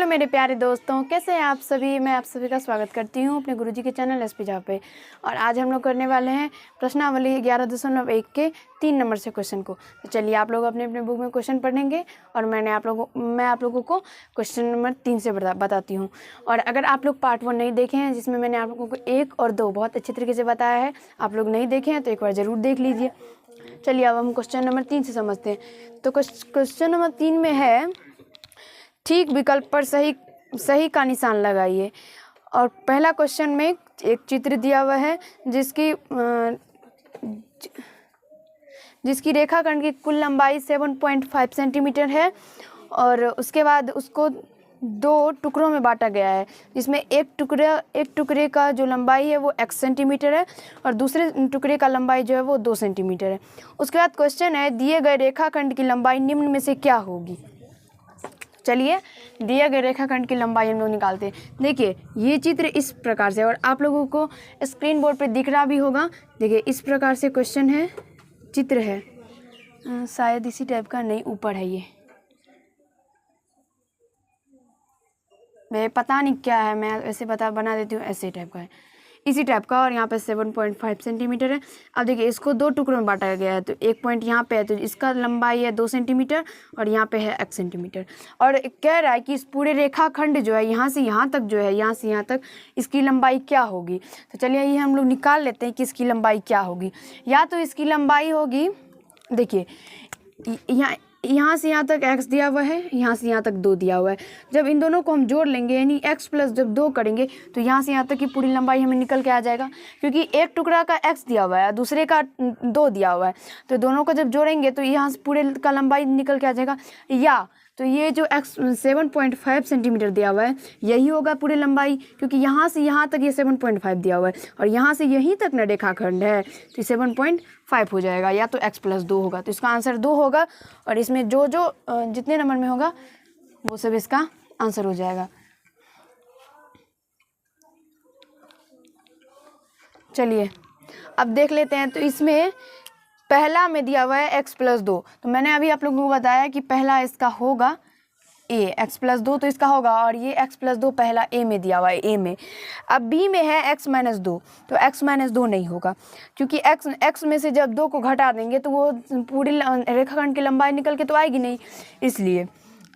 मेरे प्यारे दोस्तों, कैसे हैं आप सभी। मैं आप सभी का स्वागत करती हूं अपने गुरुजी के चैनल एसपी जॉब पे। और आज हम लोग करने वाले हैं प्रश्नावली 11.1 के 3 नंबर से क्वेश्चन को। तो चलिए आप लोग अपने अपने बुक में क्वेश्चन पढ़ेंगे और मैं आप लोगों को क्वेश्चन नंबर 3 से बताती हूँ। और अगर आप लोग पार्ट 1 नहीं देखे हैं, जिसमें मैंने आप लोगों को 1 और 2 बहुत अच्छे तरीके से बताया है, आप लोग नहीं देखे हैं तो एक बार ज़रूर देख लीजिए। चलिए अब हम क्वेश्चन नंबर 3 से समझते हैं। तो क्वेश्चन नंबर 3 में है, ठीक विकल्प पर सही का निशान लगाइए। और पहला क्वेश्चन में एक चित्र दिया हुआ है जिसकी रेखाखंड की कुल लंबाई 7.5 सेंटीमीटर है। और उसके बाद उसको 2 टुकड़ों में बांटा गया है, जिसमें एक टुकड़े का जो लंबाई है वो x सेंटीमीटर है और दूसरे टुकड़े का लंबाई जो है वो 2 सेंटीमीटर है। उसके बाद क्वेश्चन है, दिए गए रेखाखंड की लंबाई निम्न में से क्या होगी। चलिए दिए गए रेखाखंड की लंबाई हम लोग निकालते हैं। देखिए ये चित्र इस प्रकार से, और आप लोगों को स्क्रीन बोर्ड पे दिख रहा भी होगा। देखिए इस प्रकार से क्वेश्चन है, चित्र है, शायद इसी टाइप का, नहीं ऊपर है, ये मैं पता नहीं क्या है, मैं ऐसे बना देती हूँ, ऐसे टाइप का है, इसी टाइप का। और यहाँ पे 7.5 सेंटीमीटर है। अब देखिए इसको 2 टुकड़ों में बांटा गया है, तो एक पॉइंट यहाँ पे है, तो इसका लंबाई है 2 सेंटीमीटर और यहाँ पे है x सेंटीमीटर। और कह रहा है कि इस पूरे रेखाखंड जो है यहाँ से यहाँ तक जो है, यहाँ से यहाँ तक, इसकी लंबाई क्या होगी। तो चलिए ये हम लोग निकाल लेते हैं कि इसकी लंबाई क्या होगी। या तो इसकी लंबाई होगी, देखिए यहाँ से यहाँ तक x दिया हुआ है, यहाँ से यहाँ तक 2 दिया हुआ है। जब इन दोनों को हम जोड़ लेंगे, यानी x प्लस जब 2 करेंगे, तो यहाँ से यहाँ तक की पूरी लंबाई हमें निकल के आ जाएगा। क्योंकि एक टुकड़ा का x दिया हुआ है, दूसरे का 2 दिया हुआ है, तो दोनों को जब जोड़ेंगे तो यहाँ से पूरे का लंबाई निकल के आ जाएगा। या तो ये जो x 7.5 सेंटीमीटर दिया हुआ है, यही होगा पूरी लंबाई, क्योंकि यहाँ से यहाँ तक ये 7.5 दिया हुआ है और यहाँ से यहीं तक ना रेखाखंड है, तो 7.5 हो जाएगा। या तो x प्लस 2 होगा, तो इसका आंसर 2 होगा। और इसमें जो जितने नंबर में होगा वो सब इसका आंसर हो जाएगा। चलिए अब देख लेते हैं। तो इसमें पहला में दिया हुआ है x प्लस 2, तो मैंने अभी आप लोगों को बताया कि पहला इसका होगा a, x प्लस 2 तो इसका होगा, और ये x प्लस 2 पहला a में दिया हुआ है, a में। अब b में है x माइनस 2, तो x माइनस 2 नहीं होगा, क्योंकि x में से जब 2 को घटा देंगे तो वो पूरी रेखाखंड की लंबाई निकल के तो आएगी नहीं, इसलिए।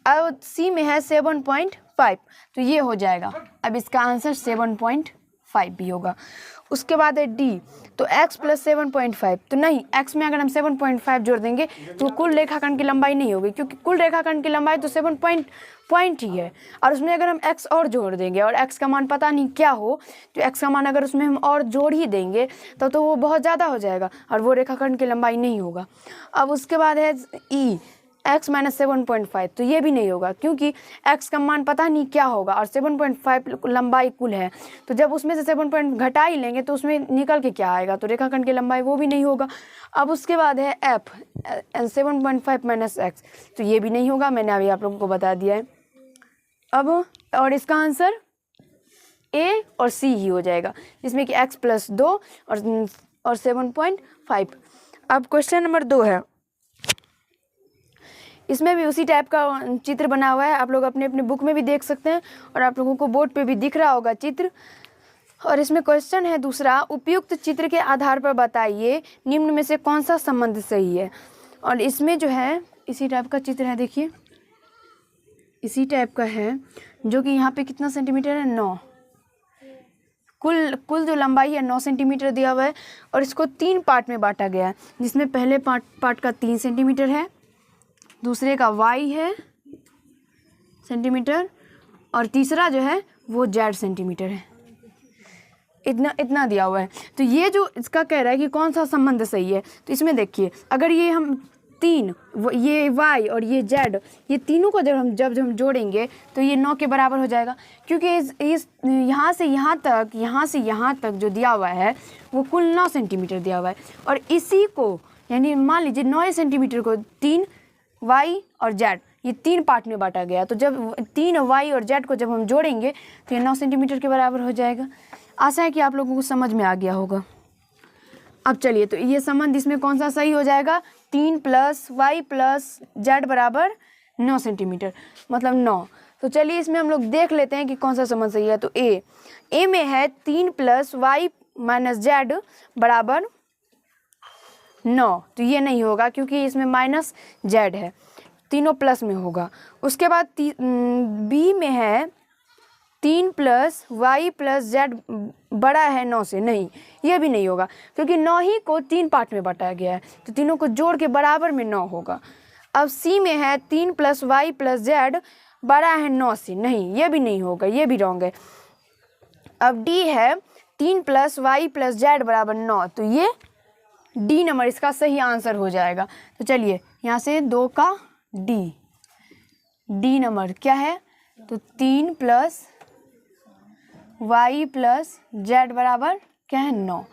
अब c में है 7.5, तो ये हो जाएगा। अब इसका आंसर 7.5 भी होगा। उसके बाद है d, तो x प्लस 7.5, तो नहीं, x में अगर हम 7.5 जोड़ देंगे तो कुल रेखाखंड की लंबाई नहीं होगी, क्योंकि कुल रेखाखंड की लंबाई तो 7 पॉइंट ही है। और उसमें अगर हम x और जोड़ देंगे, और x का मान पता नहीं क्या हो, तो x का मान अगर उसमें हम और जोड़ ही देंगे तो वो बहुत ज़्यादा हो जाएगा और वो रेखाखंड की लंबाई नहीं होगा। अब उसके बाद है e, x माइनस 7.5, तो ये भी नहीं होगा, क्योंकि x का मान पता नहीं क्या होगा और 7.5 लंबाई कुल है, तो जब उसमें से 7 पॉइंट घटा ही लेंगे तो उसमें निकल के क्या आएगा, तो रेखाखंड की लंबाई वो भी नहीं होगा। अब उसके बाद है f, 7.5 माइनस x, तो ये भी नहीं होगा, मैंने अभी आप लोगों को बता दिया है। अब और इसका आंसर a और c ही हो जाएगा, जिसमें कि x प्लस 2 और 7.5। अब क्वेश्चन नंबर 2 है, इसमें भी उसी टाइप का चित्र बना हुआ है, आप लोग अपने अपने बुक में भी देख सकते हैं और आप लोगों को बोर्ड पे भी दिख रहा होगा चित्र। और इसमें क्वेश्चन है दूसरा, उपयुक्त चित्र के आधार पर बताइए निम्न में से कौन सा संबंध सही है। और इसमें जो है इसी टाइप का चित्र है, देखिए इसी टाइप का है, जो कि यहाँ पे कितना सेंटीमीटर है, 9। कुल जो लंबाई है 9 सेंटीमीटर दिया हुआ है, और इसको 3 पार्ट में बांटा गया है, जिसमें पहले पार्ट का 3 सेंटीमीटर है, दूसरे का y है सेंटीमीटर, और तीसरा जो है वो z सेंटीमीटर है। इतना दिया हुआ है। तो ये जो इसका कह रहा है कि कौन सा संबंध सही है, तो इसमें देखिए अगर ये हम 3, ये y और ये z, ये तीनों को जब हम जोड़ेंगे तो ये 9 के बराबर हो जाएगा, क्योंकि इस यहाँ से यहाँ तक जो दिया हुआ है वो कुल 9 सेंटीमीटर दिया हुआ है। और इसी को यानी मान लीजिए 9 सेंटीमीटर को 3 y और z, ये 3 पार्ट में बांटा गया, तो जब 3 y और z को जब हम जोड़ेंगे तो ये 9 सेंटीमीटर के बराबर हो जाएगा। आशा है कि आप लोगों को समझ में आ गया होगा। अब चलिए, तो ये संबंध इसमें कौन सा सही हो जाएगा, 3 प्लस y प्लस z बराबर 9 सेंटीमीटर, मतलब 9। तो चलिए इसमें हम लोग देख लेते हैं कि कौन सा समझ सही है। तो ए में है 3 + y - z बराबर 9, तो ये नहीं होगा क्योंकि इसमें -z है, तीनों प्लस में होगा। उसके बाद बी में है 3 + y + z बड़ा है 9 से, नहीं ये भी नहीं होगा क्योंकि 9 ही को 3 पार्ट में बांटा गया है, तो तीनों को जोड़ के बराबर में 9 होगा। अब सी में है 3 + y + z बड़ा है 9 से, नहीं ये भी नहीं होगा, ये भी रॉन्ग है। अब डी है 3 + y + z बराबर 9, तो ये डी नंबर इसका सही आंसर हो जाएगा। तो चलिए यहाँ से 2 का डी नंबर क्या है, तो 3 + y + z बराबर क्या है 9,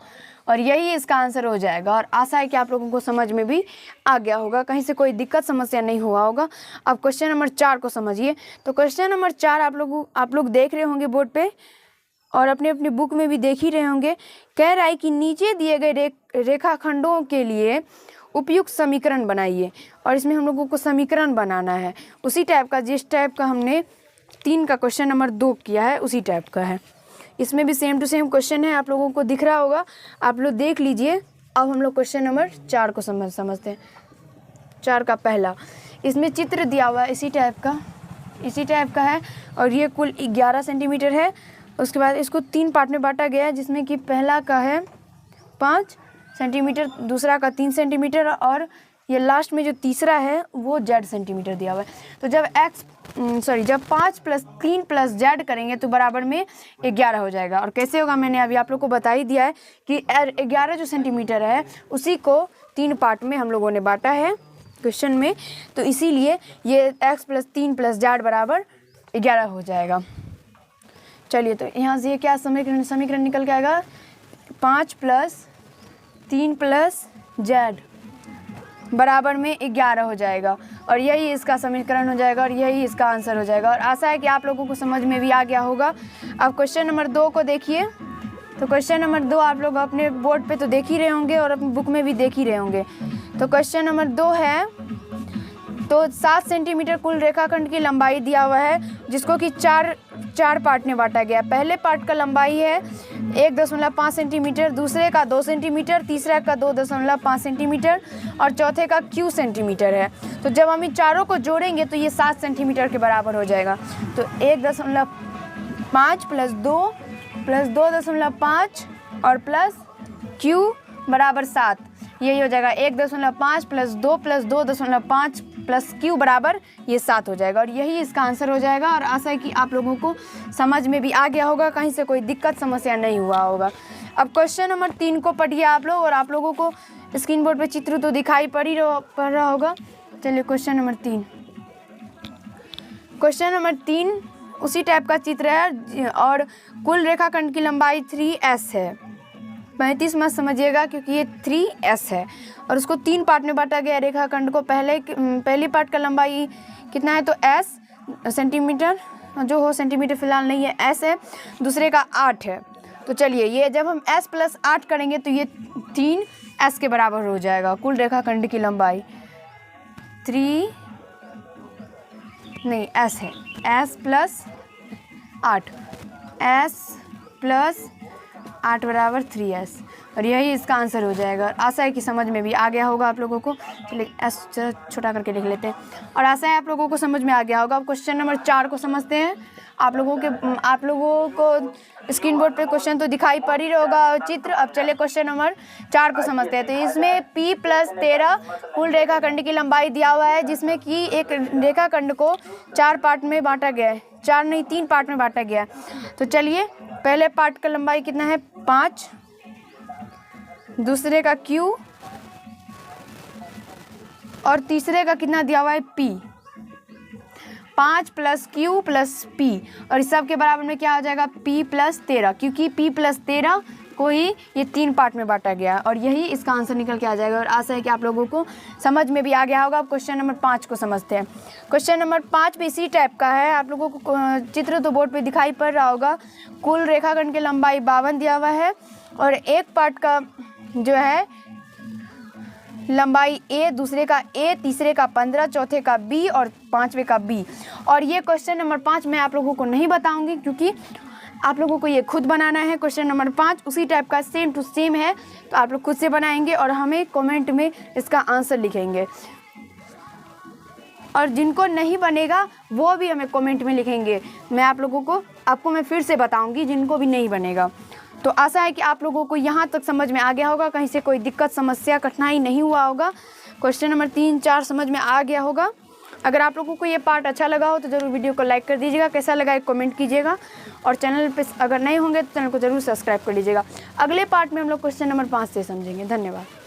और यही इसका आंसर हो जाएगा। और आशा है कि आप लोगों को समझ में भी आ गया होगा, कहीं से कोई दिक्कत समस्या नहीं हुआ होगा। अब क्वेश्चन नंबर 4 को समझिए। तो क्वेश्चन नंबर 4 आप लोग देख रहे होंगे बोर्ड पे और अपने अपने बुक में भी देख ही रहे होंगे। कह रहा है कि नीचे दिए गए रेखाखंडों के लिए उपयुक्त समीकरण बनाइए, और इसमें हम लोगों को समीकरण बनाना है उसी टाइप का जिस टाइप का हमने 3 का क्वेश्चन नंबर 2 किया है, उसी टाइप का है। इसमें भी सेम टू सेम क्वेश्चन है, आप लोगों को दिख रहा होगा, आप लोग देख लीजिए। अब हम लोग क्वेश्चन नंबर 4 को समझते हैं। 4 का पहला, इसमें चित्र दिया हुआ है इसी टाइप का है, और ये कुल 11 सेंटीमीटर है। उसके बाद इसको 3 पार्ट में बांटा गया है, जिसमें कि पहला का है 5 सेंटीमीटर, दूसरा का 3 सेंटीमीटर, और ये लास्ट में जो तीसरा है वो z सेंटीमीटर दिया हुआ है। तो जब 5 + 3 + z करेंगे तो बराबर में 11 हो जाएगा। और कैसे होगा मैंने अभी आप लोग को बता ही दिया है कि 11 जो सेंटीमीटर है उसी को 3 पार्ट में हम लोगों ने बांटा है क्वेश्चन में, तो इसीलिए ये x + 3 + z बराबर 11 हो जाएगा। चलिए तो यहाँ से ये क्या समीकरण निकल के आएगा, 5 + 3 + z बराबर में 11 हो जाएगा, और यही इसका समीकरण हो जाएगा, और यही इसका आंसर हो जाएगा। और आशा है कि आप लोगों को समझ में भी आ गया होगा। अब क्वेश्चन नंबर 2 को देखिए। तो क्वेश्चन नंबर 2 आप लोग अपने बोर्ड पे तो देख ही रहे होंगे और अपनी बुक में भी देख ही रहे होंगे। तो क्वेश्चन नंबर 2 है, तो 7 सेंटीमीटर कुल रेखाखंड की लंबाई दिया हुआ है, जिसको कि चार पार्ट में बांटा गया। पहले पार्ट का लंबाई है 1.5 सेंटीमीटर, दूसरे का 2 सेंटीमीटर, तीसरा का 2.5 सेंटीमीटर, और चौथे का Q सेंटीमीटर है। तो जब हम इन चारों को जोड़ेंगे तो ये 7 सेंटीमीटर के बराबर हो जाएगा। तो 1.5 + 2 + 2.5 और प्लस Q बराबर 7, यही हो जाएगा। 1.5 + 2 + 2.5 + Q बराबर ये 7 हो जाएगा, और यही इसका आंसर हो जाएगा। और आशा है कि आप लोगों को समझ में भी आ गया होगा, कहीं से कोई दिक्कत समस्या नहीं हुआ होगा। अब क्वेश्चन नंबर 3 को पढ़िए आप लोग, और आप लोगों को स्क्रीन बोर्ड पे चित्र तो दिखाई पड़ रहा होगा। चलिए क्वेश्चन नंबर 3। क्वेश्चन नंबर 3 उसी टाइप का चित्र है, और कुल रेखाखंड की लंबाई 3s है। 35 मत समझिएगा क्योंकि ये 3s है, और उसको 3 पार्ट में बांटा गया रेखाखंड को। पहली पार्ट का लंबाई कितना है, तो s सेंटीमीटर, जो हो सेंटीमीटर फिलहाल नहीं है, s है। दूसरे का 8 है। तो चलिए ये जब हम s + 8 करेंगे तो ये 3s के बराबर हो जाएगा। कुल रेखाखंड की लंबाई s है, s + 8, s + 8 बराबर 3s, और यही इसका आंसर हो जाएगा। आशा है कि समझ में भी आ गया होगा आप लोगों को। चलिए s छोटा करके लिख लेते हैं, और आशा है आप लोगों को समझ में आ गया होगा। अब क्वेश्चन नंबर 4 को समझते हैं। आप लोगों को स्क्रीन बोर्ड पे क्वेश्चन तो दिखाई पड़ ही रहा होगा चित्र। अब चलिए क्वेश्चन नंबर 4 को समझते हैं। तो इसमें P + 13 कुल रेखाखंड की लंबाई दिया हुआ है, जिसमें कि एक रेखाखंड को 4 पार्ट में बांटा गया है, 4 नहीं 3 पार्ट में बांटा गया है। तो चलिए पहले पार्ट का लंबाई कितना है, 5, दूसरे का Q, और तीसरे का कितना दिया हुआ है, P। 5 + Q + P, और इस सब के बराबर में क्या हो जाएगा, P + 13, क्योंकि P + 13 को ही ये 3 पार्ट में बांटा गया है, और यही इसका आंसर निकल के आ जाएगा। और आशा है कि आप लोगों को समझ में भी आ गया होगा। अब क्वेश्चन नंबर 5 को समझते हैं। क्वेश्चन नंबर 5 भी इसी टाइप का है। आप लोगों को चित्र तो बोर्ड पे दिखाई पड़ रहा होगा। कुल रेखाखंड की लंबाई 52 दिया हुआ है, और एक पार्ट का जो है लंबाई A, दूसरे का A, तीसरे का 15, चौथे का B और पांचवे का B। और ये क्वेश्चन नंबर 5 मैं आप लोगों को नहीं बताऊंगी क्योंकि आप लोगों को ये खुद बनाना है। क्वेश्चन नंबर 5 उसी टाइप का सेम टू सेम है, तो आप लोग खुद से बनाएंगे और हमें कमेंट में इसका आंसर लिखेंगे। और जिनको नहीं बनेगा वो भी हमें कमेंट में लिखेंगे। मैं आपको मैं फिर से बताऊंगी जिनको भी नहीं बनेगा। तो आशा है कि आप लोगों को यहाँ तक समझ में आ गया होगा, कहीं से कोई दिक्कत समस्या कठिनाई नहीं हुआ होगा। क्वेश्चन नंबर 3, 4 समझ में आ गया होगा। अगर आप लोगों को ये पार्ट अच्छा लगा हो तो ज़रूर वीडियो को लाइक कर दीजिएगा, कैसा लगा एक कमेंट कीजिएगा, और चैनल पे अगर नए होंगे तो चैनल को ज़रूर सब्सक्राइब कर लीजिएगा। अगले पार्ट में हम लोग क्वेश्चन नंबर 5 से समझेंगे। धन्यवाद।